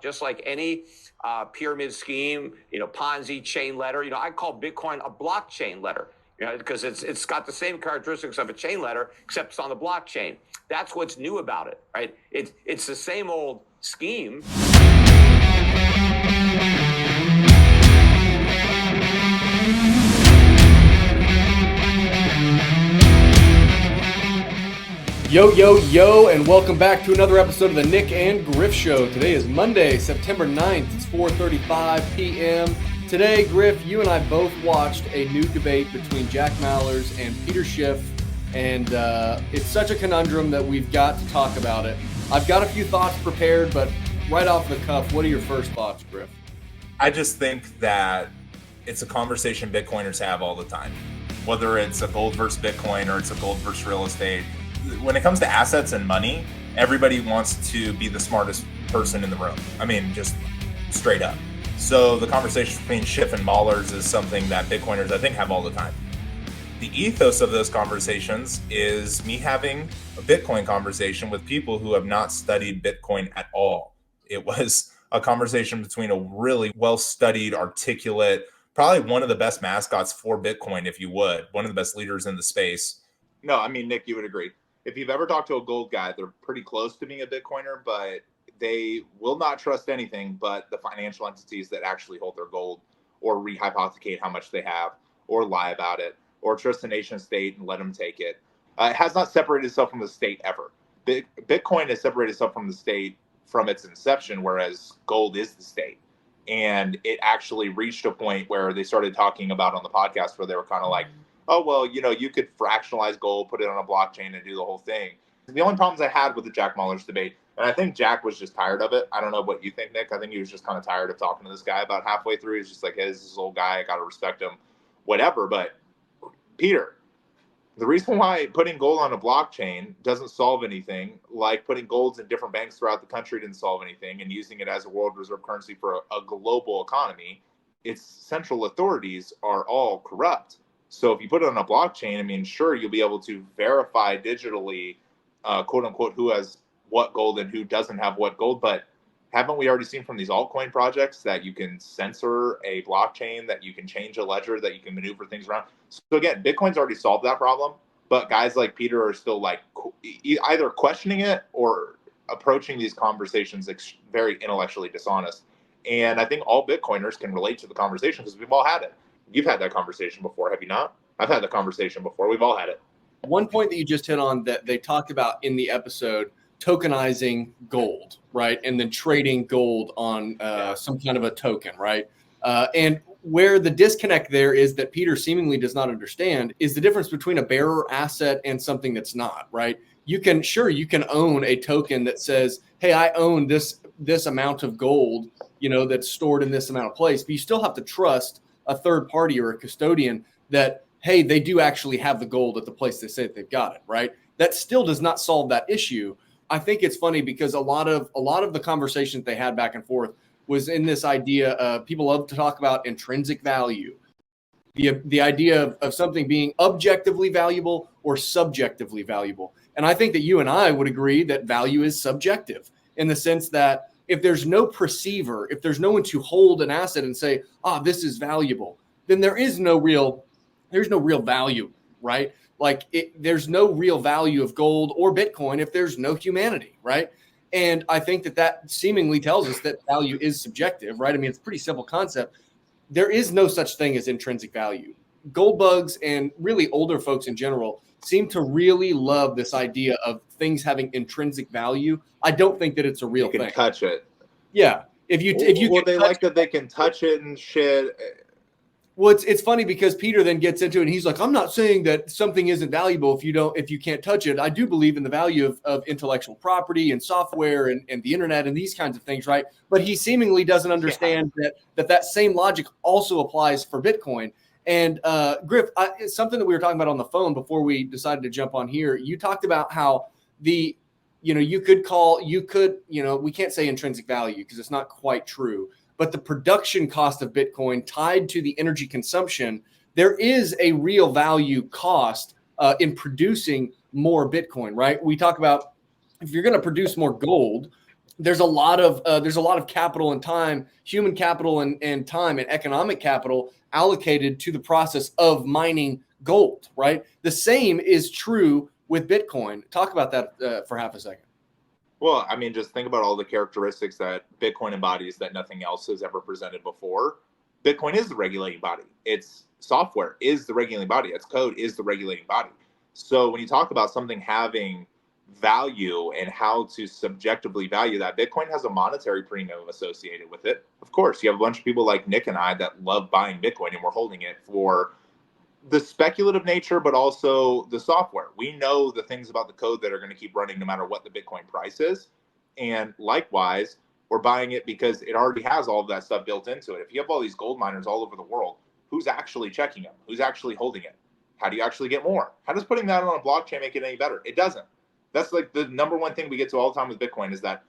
Just like any pyramid scheme, Ponzi chain letter, I call Bitcoin a blockchain letter, because it's got the same characteristics of a chain letter, except it's on the blockchain. That's what's new about it, right? It's the same old scheme. Yo, yo, yo, and welcome back to another episode of the Nyc and Griff Show. Today is Monday, September 9th. It's 4:35 p.m. Today, Griff, you and I both watched a new debate between Jack Mallers and Peter Schiff, and it's such a conundrum that we've got to talk about it. I've got a few thoughts prepared, but right off the cuff, what are your first thoughts, Griff? I just think that it's a conversation Bitcoiners have all the time, whether it's a gold versus Bitcoin or it's a gold versus real estate. When it comes to assets and money, everybody wants to be the smartest person in the room. I mean, just straight up. So the conversation between Schiff and Mallers is something that Bitcoiners, I think, have all the time. The ethos of those conversations is me having a Bitcoin conversation with people who have not studied Bitcoin at all. It was a conversation between a really well-studied, articulate, probably one of the best mascots for Bitcoin, if you would, one of the best leaders in the space. No, I mean, Nyc, you would agree. If you've ever talked to a gold guy, they're pretty close to being a Bitcoiner, but they will not trust anything but the financial entities that actually hold their gold, or rehypothecate how much they have, or lie about it, or trust the nation state and let them take it. It has not separated itself from the state ever. Bitcoin has separated itself from the state from its inception, whereas gold is the state. And it actually reached a point where they started talking about on the podcast where they were kind of like, oh, well, you could fractionalize gold, put it on a blockchain and do the whole thing. The only problems I had with the Jack Mallers debate, and I think Jack was just tired of it. I don't know what you think, Nyc. I think he was just kind of tired of talking to this guy about halfway through. He's just like, hey, this is this old guy. I got to respect him, whatever. But Peter, the reason why putting gold on a blockchain doesn't solve anything, like putting golds in different banks throughout the country didn't solve anything, and using it as a world reserve currency for a global economy, its central authorities are all corrupt. So if you put it on a blockchain, I mean, sure, you'll be able to verify digitally, quote unquote, who has what gold and who doesn't have what gold. But haven't we already seen from these altcoin projects that you can censor a blockchain, that you can change a ledger, that you can maneuver things around? So again, Bitcoin's already solved that problem. But guys like Peter are still like either questioning it or approaching these conversations very intellectually dishonest. And I think all Bitcoiners can relate to the conversation because we've all had it. You've had that conversation before, have you not? I've had the conversation before. We've all had it. One point that you just hit on that they talked about in the episode, tokenizing gold, right? And then trading gold on some kind of a token, right? And where the disconnect there is that Peter seemingly does not understand is the difference between a bearer asset and something that's not, right? You can own a token that says, hey, I own this amount of gold, that's stored in this amount of place, but you still have to trust a third party or a custodian that, hey, they do actually have the gold at the place they say that they've got it, right? That still does not solve that issue. I think it's funny because a lot of the conversations they had back and forth was in this idea of people love to talk about intrinsic value, the idea of something being objectively valuable or subjectively valuable. And I think that you and I would agree that value is subjective in the sense that if there's no perceiver, if there's no one to hold an asset and say, this is valuable, then there's no real value, right? Like there's no real value of gold or Bitcoin if there's no humanity, right? And I think that seemingly tells us that value is subjective, right? I mean, it's a pretty simple concept. There is no such thing as intrinsic value. Gold bugs and really older folks in general seem to really love this idea of things having intrinsic value. I don't think that it's a real thing. You can touch it. Yeah. If you they like that they can touch it and shit. Well, it's funny because Peter then gets into it and he's like, I'm not saying that something isn't valuable if you can't touch it. I do believe in the value of intellectual property and software and the internet and these kinds of things, right? But he seemingly doesn't understand that same logic also applies for Bitcoin. And Griff, it's something that we were talking about on the phone before we decided to jump on here. You talked about how we can't say intrinsic value because it's not quite true. But the production cost of Bitcoin tied to the energy consumption, there is a real value cost in producing more Bitcoin, right? We talk about if you're going to produce more gold, there's a lot of capital and time, human capital and time and economic capital allocated to the process of mining gold, right? The same is true with Bitcoin. Talk about that for half a second. Well, I mean, just think about all the characteristics that Bitcoin embodies that nothing else has ever presented before. Bitcoin is the regulating body. Its software is the regulating body. Its code is the regulating body. So when you talk about something having value and how to subjectively value that, Bitcoin has a monetary premium associated with it. Of course, you have a bunch of people like Nick and I that love buying Bitcoin, and we're holding it for the speculative nature, but also the software. We know the things about the code that are going to keep running no matter what the Bitcoin price is. And likewise, we're buying it because it already has all of that stuff built into it. If you have all these gold miners all over the world, who's actually checking them? Who's actually holding it? How do you actually get more? How does putting that on a blockchain make it any better? It doesn't. That's like the number one thing we get to all the time with Bitcoin is that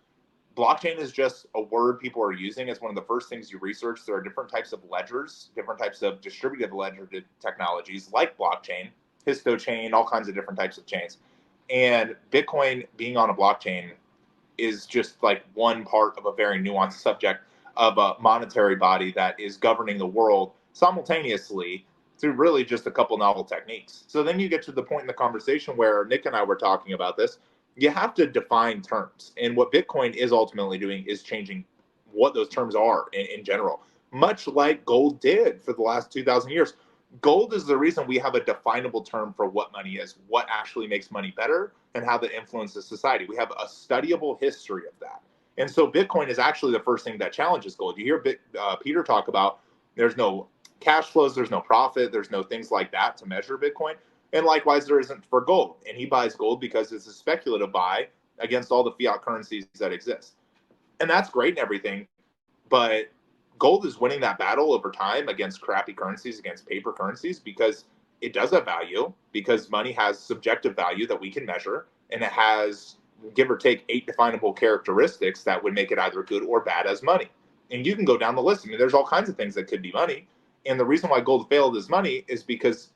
blockchain is just a word people are using. It's one of the first things you research. There are different types of ledgers, different types of distributed ledger technologies like blockchain, histochain, all kinds of different types of chains. And Bitcoin being on a blockchain is just like one part of a very nuanced subject of a monetary body that is governing the world simultaneously through really just a couple novel techniques. So then you get to the point in the conversation where Nick and I were talking about this. You have to define terms. And what Bitcoin is ultimately doing is changing what those terms are in general, much like gold did for the last 2,000 years. Gold is the reason we have a definable term for what money is, what actually makes money better, and how that influences society. We have a studyable history of that. And so Bitcoin is actually the first thing that challenges gold. You hear Peter talk about there's no cash flows, there's no profit, there's no things like that to measure Bitcoin. And likewise, there isn't for gold. And he buys gold because it's a speculative buy against all the fiat currencies that exist. And that's great and everything. But gold is winning that battle over time against crappy currencies, against paper currencies, because it does have value, because money has subjective value that we can measure. And it has, give or take, 8 definable characteristics that would make it either good or bad as money. And you can go down the list. I mean, there's all kinds of things that could be money. And the reason why gold failed as money is because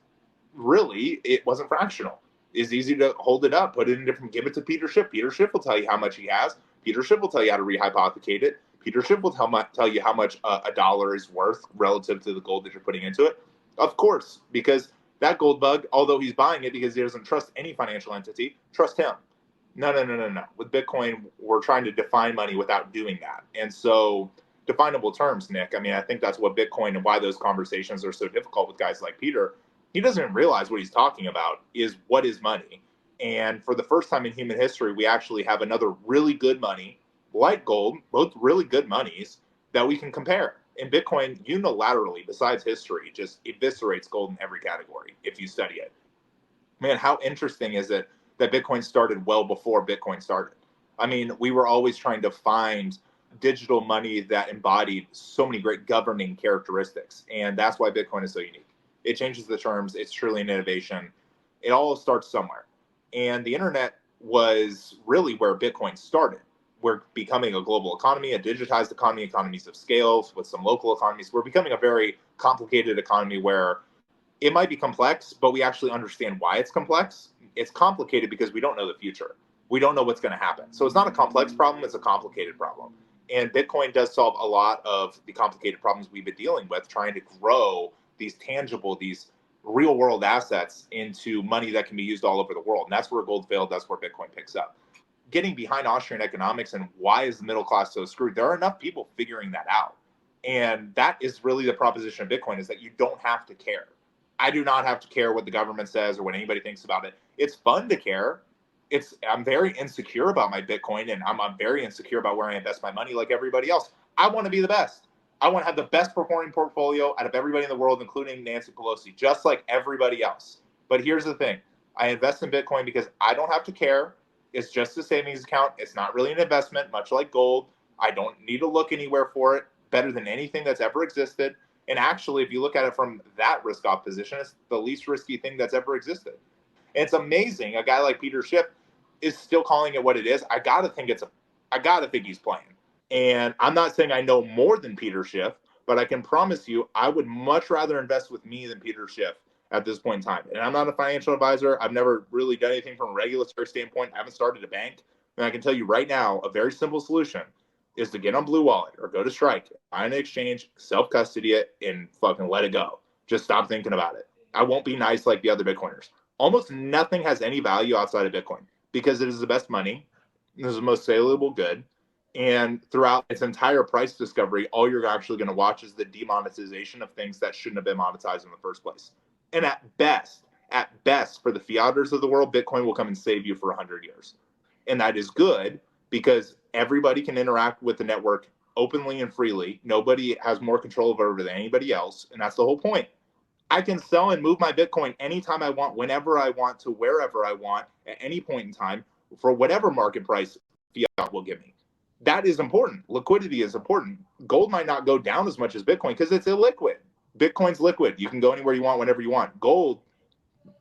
really it wasn't fractional. It's easy to hold it up, put it in different, give it to Peter Schiff. Peter Schiff will tell you how much he has. Peter Schiff will tell you how to rehypothecate it. Peter Schiff will tell you how much a dollar is worth relative to the gold that you're putting into it. Of course, because that gold bug, although he's buying it because he doesn't trust any financial entity, trust him. No. With Bitcoin, we're trying to define money without doing that. And so definable terms, Nick, I mean, I think that's what Bitcoin and why those conversations are so difficult with guys like Peter. He doesn't even realize what he's talking about is what is money. And for the first time in human history, we actually have another really good money, like gold, both really good monies that we can compare. And Bitcoin unilaterally, besides history, just eviscerates gold in every category if you study it. Man, how interesting is it that Bitcoin started well before Bitcoin started? I mean, we were always trying to find digital money that embodied so many great governing characteristics. And that's why Bitcoin is so unique. It changes the terms. It's truly an innovation. It all starts somewhere. And the internet was really where Bitcoin started. We're becoming a global economy, a digitized economy, economies of scale with some local economies. We're becoming a very complicated economy where it might be complex, but we actually understand why it's complex. It's complicated because we don't know the future. We don't know what's going to happen. So it's not a complex problem. It's a complicated problem. And Bitcoin does solve a lot of the complicated problems we've been dealing with, trying to grow these tangible, these real world assets into money that can be used all over the world. And that's where gold failed. That's where Bitcoin picks up. Getting behind Austrian economics and why is the middle class so screwed? There are enough people figuring that out. And that is really the proposition of Bitcoin, is that you don't have to care. I do not have to care what the government says or what anybody thinks about it. It's fun to care. I'm very insecure about my Bitcoin, and I'm very insecure about where I invest my money like everybody else. I want to be the best. I want to have the best performing portfolio out of everybody in the world, including Nancy Pelosi, just like everybody else. But here's the thing. I invest in Bitcoin because I don't have to care. It's just a savings account. It's not really an investment, much like gold. I don't need to look anywhere for it. Better than anything that's ever existed. And actually, if you look at it from that risk-off position, it's the least risky thing that's ever existed. And it's amazing. A guy like Peter Schiff is still calling it what it is. I gotta think he's playing. And I'm not saying I know more than Peter Schiff, but I can promise you I would much rather invest with me than Peter Schiff at this point in time. And I'm not a financial advisor. I've never really done anything from a regulatory standpoint. I haven't started a bank. And I can tell you right now, a very simple solution is to get on Blue Wallet or go to Strike, buy an exchange, self-custody it, and fucking let it go. Just stop thinking about it. I won't be nice like the other Bitcoiners. Almost nothing has any value outside of Bitcoin because it is the best money. It is the most saleable good. And throughout its entire price discovery, all you're actually going to watch is the demonetization of things that shouldn't have been monetized in the first place. And at best, for the fiaters of the world, Bitcoin will come and save you for 100 years. And that is good because everybody can interact with the network openly and freely. Nobody has more control over it than anybody else. And that's the whole point. I can sell and move my Bitcoin anytime I want, whenever I want, to wherever I want, at any point in time, for whatever market price fiat will give me. That is important. Liquidity is important. Gold might not go down as much as Bitcoin because it's illiquid. Bitcoin's liquid. You can go anywhere you want, whenever you want. Gold,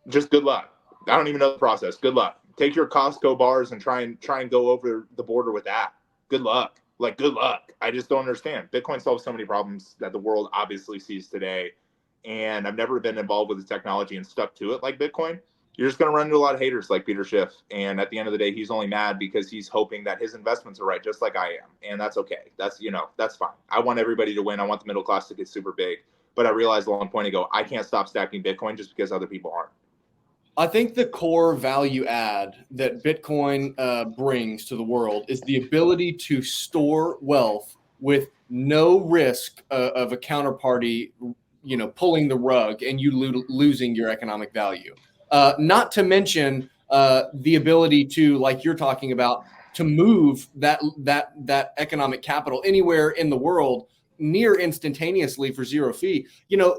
just good luck. I don't even know the process. Good luck. Take your Costco bars and try and go over the border with that. Good luck. Good luck. I just don't understand. Bitcoin solves so many problems that the world obviously sees today. And I've never been involved with the technology and stuck to it like Bitcoin. You're just going to run into a lot of haters like Peter Schiff. And at the end of the day, he's only mad because he's hoping that his investments are right, just like I am. And that's okay. That's fine. I want everybody to win. I want the middle class to get super big. But I realized a long point ago, I can't stop stacking Bitcoin just because other people aren't. I think the core value add that Bitcoin brings to the world is the ability to store wealth with no risk of a counterparty, pulling the rug and you losing your economic value. Not to mention the ability to, like you're talking about, to move that economic capital anywhere in the world near instantaneously for zero fee.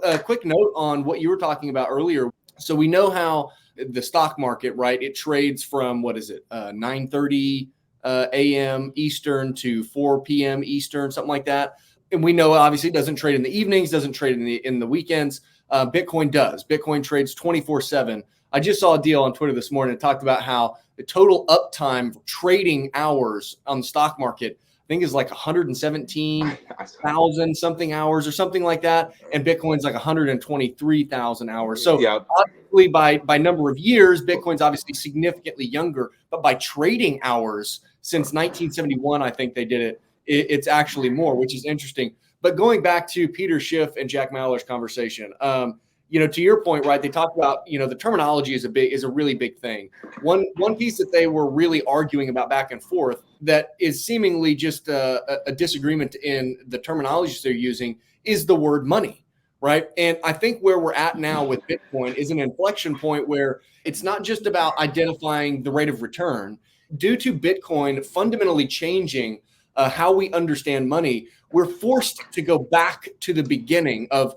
A quick note on what you were talking about earlier. So we know how the stock market, right? It trades from 9:30 a.m. Eastern to 4 p.m. Eastern, something like that. And we know obviously it doesn't trade in the evenings, doesn't trade in the weekends. Bitcoin does. Bitcoin trades 24/7. I just saw a deal on Twitter this morning. It talked about how the total uptime trading hours on the stock market, I think, is like 117,000 something hours or something like that. And Bitcoin's like 123,000 hours. So obviously by number of years, Bitcoin's obviously significantly younger, but by trading hours since 1971, I think they did it. It's actually more, which is interesting. But going back to Peter Schiff and Jack Mallers' conversation, to your point, right? They talked about, the terminology is a really big thing. One piece that they were really arguing about back and forth that is seemingly just a disagreement in the terminology they're using is the word money, right? And I think where we're at now with Bitcoin is an inflection point where it's not just about identifying the rate of return. Due to Bitcoin fundamentally changing how we understand money, we're forced to go back to the beginning of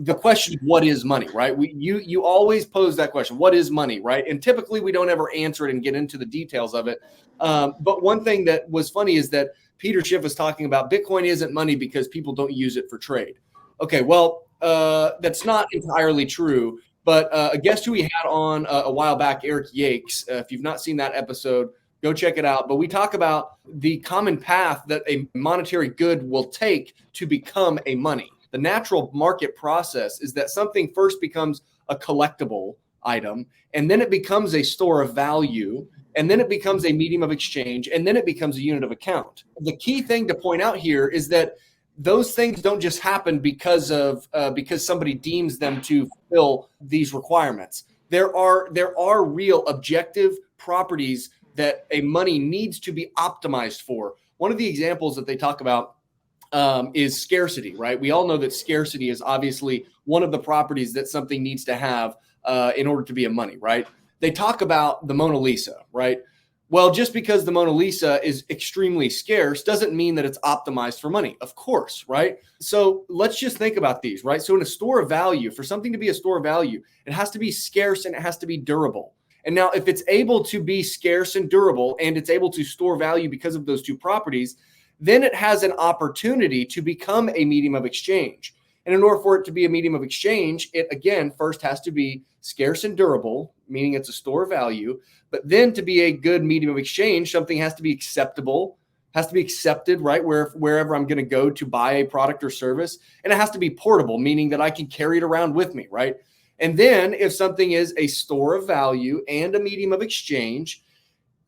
the question of what is money, right? You always pose that question, what is money, right? And typically we don't ever answer it and get into the details of it. But one thing that was funny is that Peter Schiff was talking about Bitcoin isn't money because people don't use it for trade. Okay, well, that's not entirely true. But a guest who we had on a while back, Eric Yakes, if you've not seen that episode, go check it out. But we talk about the common path that a monetary good will take to become a money. The natural market process is that something first becomes a collectible item, and then it becomes a store of value, and then it becomes a medium of exchange, and then it becomes a unit of account. The key thing to point out here is that those things don't just happen because somebody deems them to fulfill these requirements. There are real objective properties that a money needs to be optimized for. One of the examples that they talk about is scarcity, right? We all know that scarcity is obviously one of the properties that something needs to have in order to be a money, right? They talk about the Mona Lisa, right? Well, just because the Mona Lisa is extremely scarce doesn't mean that it's optimized for money, of course, right? So let's just think about these, right? So in a store of value, for something to be a store of value, it has to be scarce and it has to be durable. And now if it's able to be scarce and durable and it's able to store value because of those two properties, then it has an opportunity to become a medium of exchange. And in order for it to be a medium of exchange, it again first has to be scarce and durable, meaning it's a store of value. But then to be a good medium of exchange, something has to be acceptable, has to be accepted, right? Wherever I'm going to go to buy a product or service. And it has to be portable, meaning that I can carry it around with me, right? And then if something is a store of value and a medium of exchange,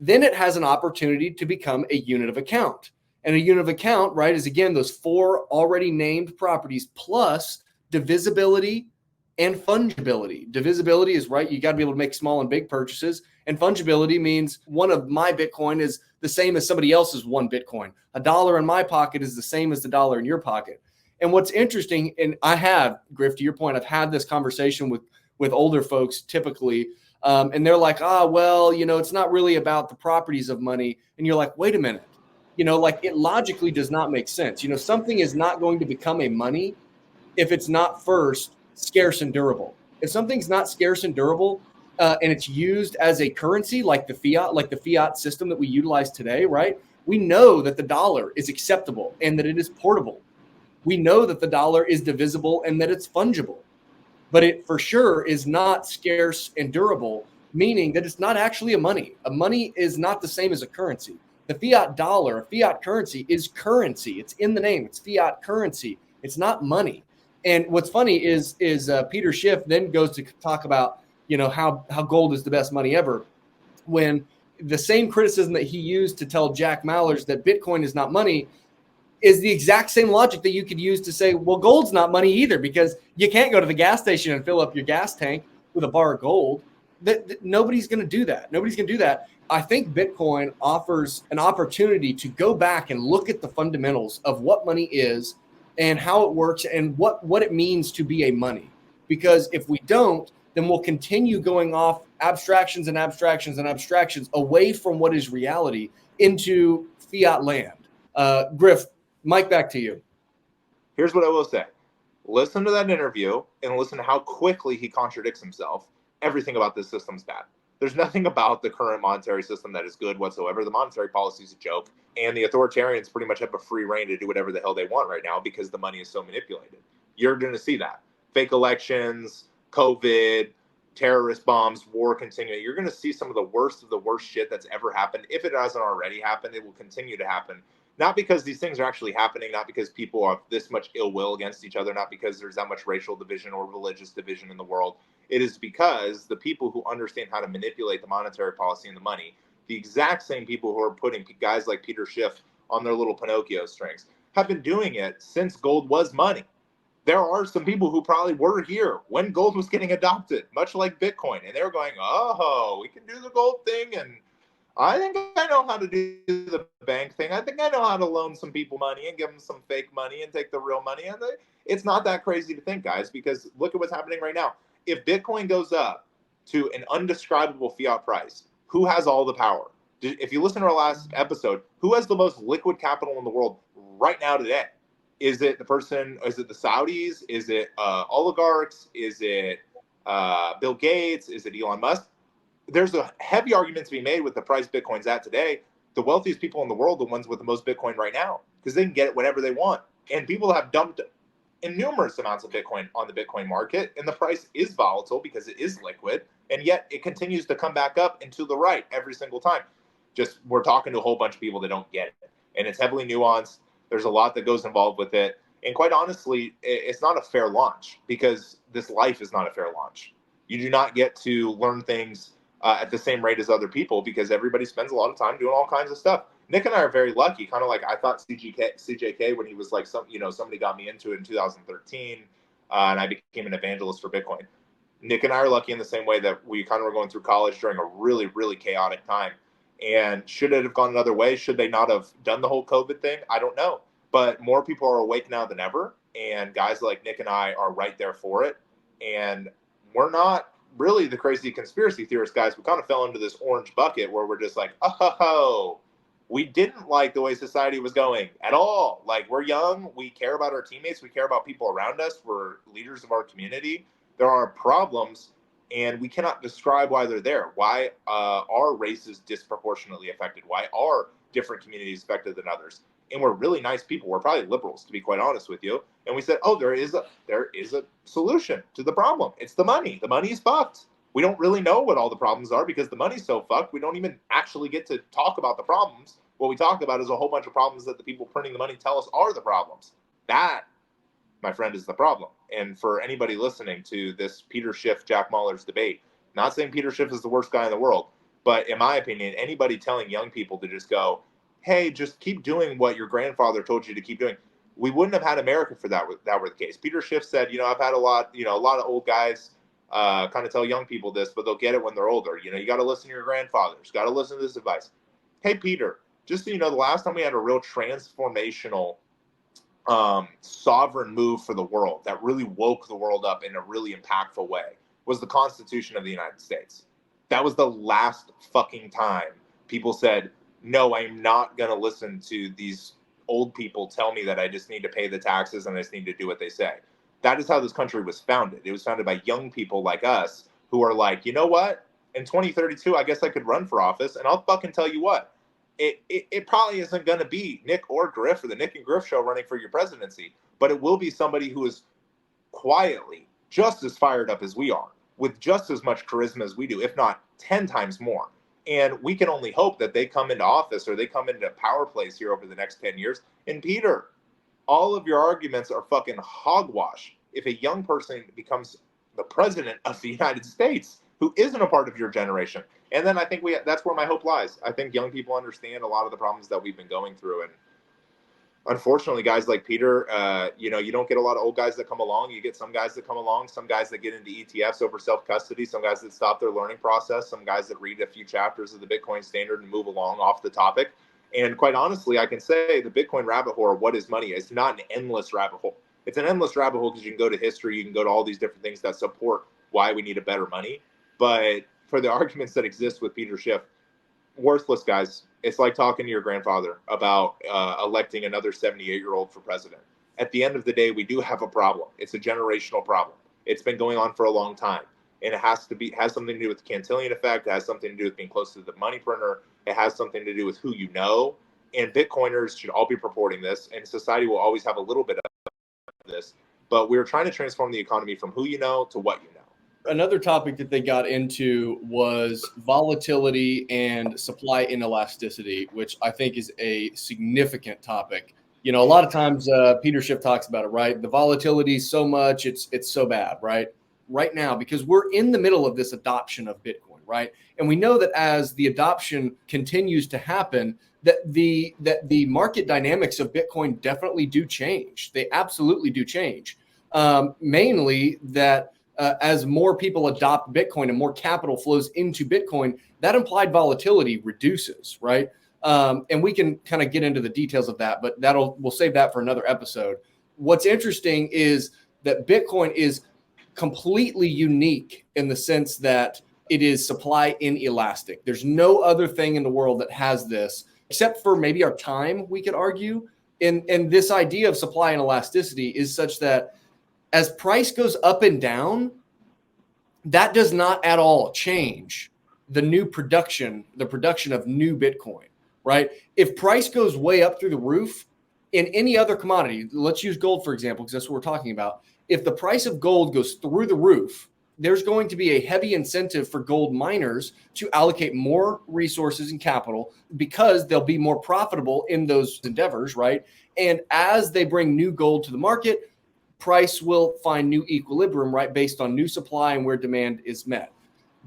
then it has an opportunity to become a unit of account. And a unit of account, right, is again those 4 already named properties plus divisibility and fungibility. Divisibility is, right, you got to be able to make small and big purchases. And fungibility means one of my Bitcoin is the same as somebody else's one Bitcoin. $1 in my pocket is the same as the dollar in your pocket. And what's interesting, and I have, Griff, to your point, I've had this conversation with older folks typically, and they're like, well, it's not really about the properties of money. And you're like, wait a minute. Like it logically does not make sense. Something is not going to become a money if it's not first scarce and durable. If something's not scarce and durable, and it's used as a currency like the fiat system that we utilize today, right? We know that the dollar is acceptable and that it is portable. We know that the dollar is divisible and that it's fungible. But it for sure is not scarce and durable, meaning that it's not actually a money. A money is not the same as a currency. The fiat dollar, a fiat currency, is currency. It's in the name. It's fiat currency. It's not money. And what's funny is Peter Schiff then goes to talk about how gold is the best money ever, when the same criticism that he used to tell Jack Mallers that Bitcoin is not money is the exact same logic that you could use to say, well, gold's not money either, because you can't go to the gas station and fill up your gas tank with a bar of gold. Nobody's going to do that. Nobody's going to do that. I think Bitcoin offers an opportunity to go back and look at the fundamentals of what money is and how it works and what it means to be a money. Because if we don't, then we'll continue going off abstractions and abstractions and abstractions away from what is reality into fiat land. Griff, Mike, back to you. Here's what I will say. Listen to that interview and listen to how quickly he contradicts himself. Everything about this system's bad. There's nothing about the current monetary system that is good whatsoever. The monetary policy is a joke, and the authoritarians pretty much have a free reign to do whatever the hell they want right now because the money is so manipulated. You're going to see that. Fake elections, COVID, terrorist bombs, war continuing. You're going to see some of the worst shit that's ever happened. If it hasn't already happened, it will continue to happen. Not because these things are actually happening, not because people have this much ill will against each other, not because there's that much racial division or religious division in the world. It is because the people who understand how to manipulate the monetary policy and the money, the exact same people who are putting guys like Peter Schiff on their little Pinocchio strings, have been doing it since gold was money. There are some people who probably were here when gold was getting adopted, much like Bitcoin, and they were going, oh, we can do the gold thing, and I think I know how to do the bank thing. I think I know how to loan some people money and give them some fake money and take the real money. And it's not that crazy to think, guys, because look at what's happening right now. If Bitcoin goes up to an undescribable fiat price, who has all the power? If you listen to our last episode, who has the most liquid capital in the world right now today? Is it the person? Is it the Saudis? Is it oligarchs? Is it Bill Gates? Is it Elon Musk? There's a heavy argument to be made with the price Bitcoin's at today. The wealthiest people in the world, the ones with the most Bitcoin right now, because they can get it whenever they want. And people have dumped innumerable amounts of Bitcoin on the Bitcoin market, and the price is volatile because it is liquid, and yet it continues to come back up and to the right every single time. Just we're talking to a whole bunch of people that don't get it, and it's heavily nuanced. There's a lot that goes involved with it, and quite honestly, it's not a fair launch because this life is not a fair launch. You do not get to learn things at the same rate as other people because everybody spends a lot of time doing all kinds of stuff. Nick and I are very lucky, kind of like I thought CJK when he was like somebody got me into it in 2013, and I became an evangelist for Bitcoin. Nick and I are lucky in the same way that we kind of were going through college during a really, really chaotic time. And should it have gone another way? Should they not have done the whole COVID thing? I don't know. But more people are awake now than ever, and guys like Nick and I are right there for it. And we're not really the crazy conspiracy theorist guys. We kind of fell into this orange bucket where we're just like, oh, we didn't like the way society was going at all. Like, we're young. We care about our teammates. We care about people around us. We're leaders of our community. There are problems, and we cannot describe why they're there. Why are races disproportionately affected? Why are different communities affected than others? And we're really nice people. We're probably liberals, to be quite honest with you. And we said, oh, there is a solution to the problem. It's the money. The money is fucked. We don't really know what all the problems are because the money's so fucked. We don't even actually get to talk about the problems. What we talk about is a whole bunch of problems that the people printing the money tell us are the problems. That, my friend, is the problem. And for anybody listening to this Peter Schiff, Jack Mallers debate, not saying Peter Schiff is the worst guy in the world. But in my opinion, anybody telling young people to just go, hey, just keep doing what your grandfather told you to keep doing, we wouldn't have had America for that were the case. Peter Schiff said, I've had a lot of old guys kind of tell young people this, but they'll get it when they're older. You got to listen to your grandfathers, got to listen to this advice. Hey, Peter, just so you know, the last time we had a real transformational sovereign move for the world that really woke the world up in a really impactful way was the Constitution of the United States. That was the last fucking time people said, no, I'm not going to listen to these old people tell me that I just need to pay the taxes and I just need to do what they say. That is how this country was founded. It was founded by young people like us who are like, you know what? In 2032, I guess I could run for office, and I'll fucking tell you what. It probably isn't going to be Nyc or Griff or the Nyc Griff Show running for your presidency, but it will be somebody who is quietly just as fired up as we are, with just as much charisma as we do, if not 10 times more. And we can only hope that they come into office or they come into power plays here over the next 10 years. And Peter, all of your arguments are fucking hogwash if a young person becomes the president of the United States who isn't a part of your generation. And then I think that's where my hope lies. I think young people understand a lot of the problems that we've been going through. And unfortunately, guys like Peter, you don't get a lot of old guys that come along. You get some guys that come along, some guys that get into ETFs over self-custody, some guys that stop their learning process, some guys that read a few chapters of the Bitcoin Standard and move along off the topic. And quite honestly, I can say the Bitcoin rabbit hole, or what is money, is not an endless rabbit hole. It's an endless rabbit hole because you can go to history, you can go to all these different things that support why we need a better money. But for the arguments that exist with Peter Schiff, worthless, guys. It's like talking to your grandfather about electing another 78-year-old for president. At the end of the day, we do have a problem. It's a generational problem. It's been going on for a long time. And it has something to do with the Cantillon effect. It has something to do with being close to the money printer. It has something to do with who you know. And Bitcoiners should all be purporting this. And society will always have a little bit of this. But we're trying to transform the economy from who you know to what you know. Another topic that they got into was volatility and supply inelasticity, which I think is a significant topic. A lot of times Peter Schiff talks about it, right? The volatility is so much, it's so bad, right? Right now, because we're in the middle of this adoption of Bitcoin, right? And we know that as the adoption continues to happen, that the market dynamics of Bitcoin definitely do change. They absolutely do change. Mainly that as more people adopt Bitcoin and more capital flows into Bitcoin, that implied volatility reduces, right? And we can kind of get into the details of that, but we'll save that for another episode. What's interesting is that Bitcoin is completely unique in the sense that it is supply inelastic. There's no other thing in the world that has this, except for maybe our time, we could argue. And this idea of supply inelasticity is such that as price goes up and down, that does not at all change the production of new Bitcoin, right? If price goes way up through the roof in any other commodity, let's use gold, for example, because that's what we're talking about. If the price of gold goes through the roof, there's going to be a heavy incentive for gold miners to allocate more resources and capital because they'll be more profitable in those endeavors, right? And as they bring new gold to the market, price will find new equilibrium, right, based on new supply and where demand is met.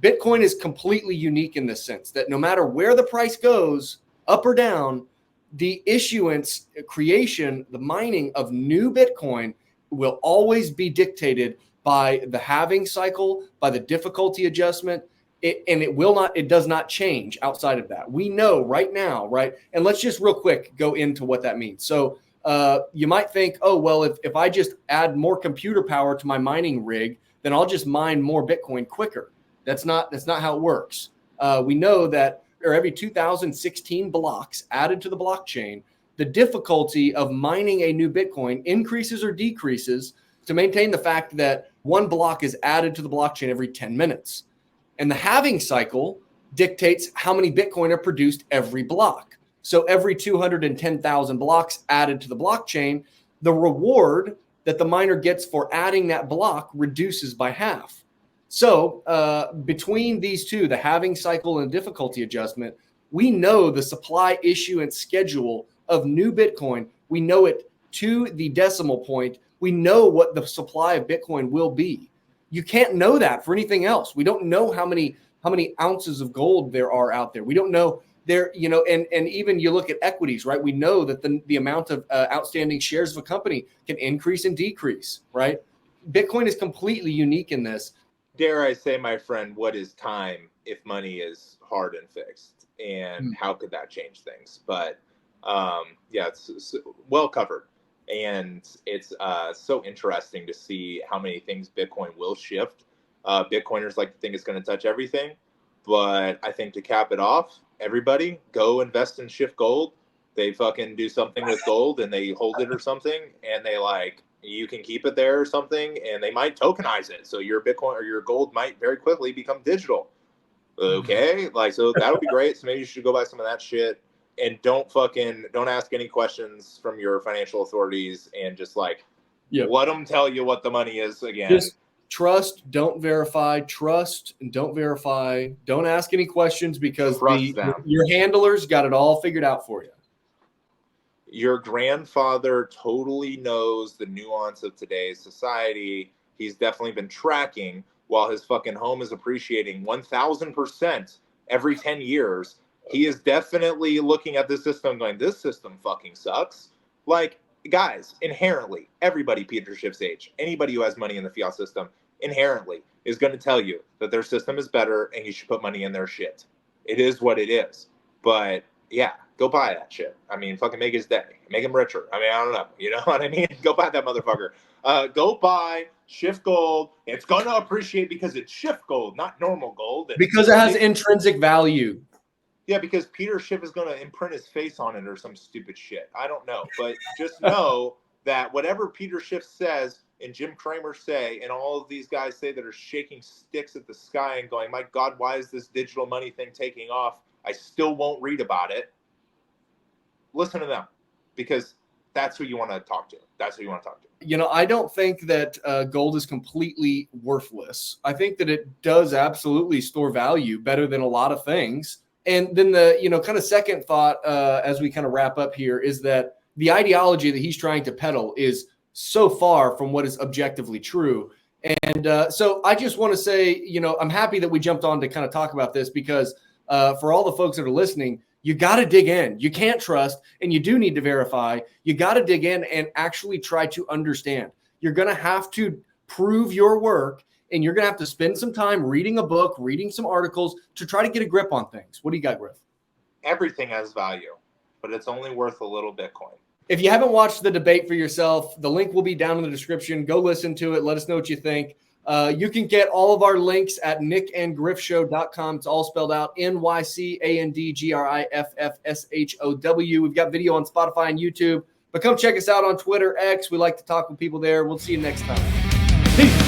Bitcoin is completely unique in this sense that no matter where the price goes, up or down, the issuance, creation, the mining of new Bitcoin will always be dictated by the halving cycle, by the difficulty adjustment, it does not change outside of that. We know right now, right? And let's just real quick go into what that means. So you might think, oh, well, if I just add more computer power to my mining rig, then I'll just mine more Bitcoin quicker. That's not how it works. We know that every 2016 blocks added to the blockchain, the difficulty of mining a new Bitcoin increases or decreases to maintain the fact that one block is added to the blockchain every 10 minutes. And the halving cycle dictates how many Bitcoin are produced every block. So every 210,000 blocks added to the blockchain, the reward that the miner gets for adding that block reduces by half. So between these two, the halving cycle and difficulty adjustment, we know the supply issuance schedule of new Bitcoin. We know it to the decimal point. We know what the supply of Bitcoin will be. You can't know that for anything else. We don't know how many how many ounces of gold there are out there. We don't know there, you know, and even you look at equities, right? We know that the amount of outstanding shares of a company can increase and decrease, right? Bitcoin is completely unique in this. Dare I say, my friend, what is time if money is hard and fixed? And how could that change things? But yeah, it's well covered. And it's so interesting to see how many things Bitcoin will shift. Bitcoiners like to think it's going to touch everything. But I think to cap it off, everybody go invest in Schiff Gold. They fucking do something with gold and they hold it or something. And they you can keep it there or something, and they might tokenize it. So your Bitcoin or your gold might very quickly become digital. Okay. So that would be great. So maybe you should go buy some of that shit, and don't ask any questions from your financial authorities, and just let them tell you what the money is again. Just trust, don't verify, trust and don't verify. Don't ask any questions because your handlers got it all figured out for you. Your grandfather totally knows the nuance of today's society. He's definitely been tracking while his fucking home is appreciating 1,000% every 10 years. He is definitely looking at this system going, this system fucking sucks. Guys, inherently, everybody Peter Schiff's age, anybody who has money in the fiat system, inherently is going to tell you that their system is better and you should put money in their shit. It is what it is. But yeah, go buy that shit. I mean, fucking make his day. Make him richer. I mean, I don't know. You know what I mean? Go buy that motherfucker. Go buy Schiff Gold. It's going to appreciate because it's Schiff Gold, not normal gold. Because it has intrinsic value. Yeah, because Peter Schiff is going to imprint his face on it or some stupid shit. I don't know. But just know that whatever Peter Schiff says and Jim Cramer say and all of these guys say that are shaking sticks at the sky and going, my God, why is this digital money thing taking off? I still won't read about it. Listen to them, because that's who you want to talk to. That's who you want to talk to. You know, I don't think that gold is completely worthless. I think that it does absolutely store value better than a lot of things. And then the, kind of second thought as we kind of wrap up here is that the ideology that he's trying to peddle is so far from what is objectively true. And so I just want to say, I'm happy that we jumped on to kind of talk about this because for all the folks that are listening, you got to dig in. You can't trust, and you do need to verify. You got to dig in and actually try to understand. You're going to have to prove your work, and you're going to have to spend some time reading a book, reading some articles to try to get a grip on things. What do you got, Griff? Everything has value, but it's only worth a little Bitcoin. If you haven't watched the debate for yourself, the link will be down in the description. Go listen to it. Let us know what you think. You can get all of our links at nycandgriffshow.com. It's all spelled out NYCANDGRIFFSHOW. We've got video on Spotify and YouTube, but come check us out on Twitter, X. We like to talk with people there. We'll see you next time. Peace.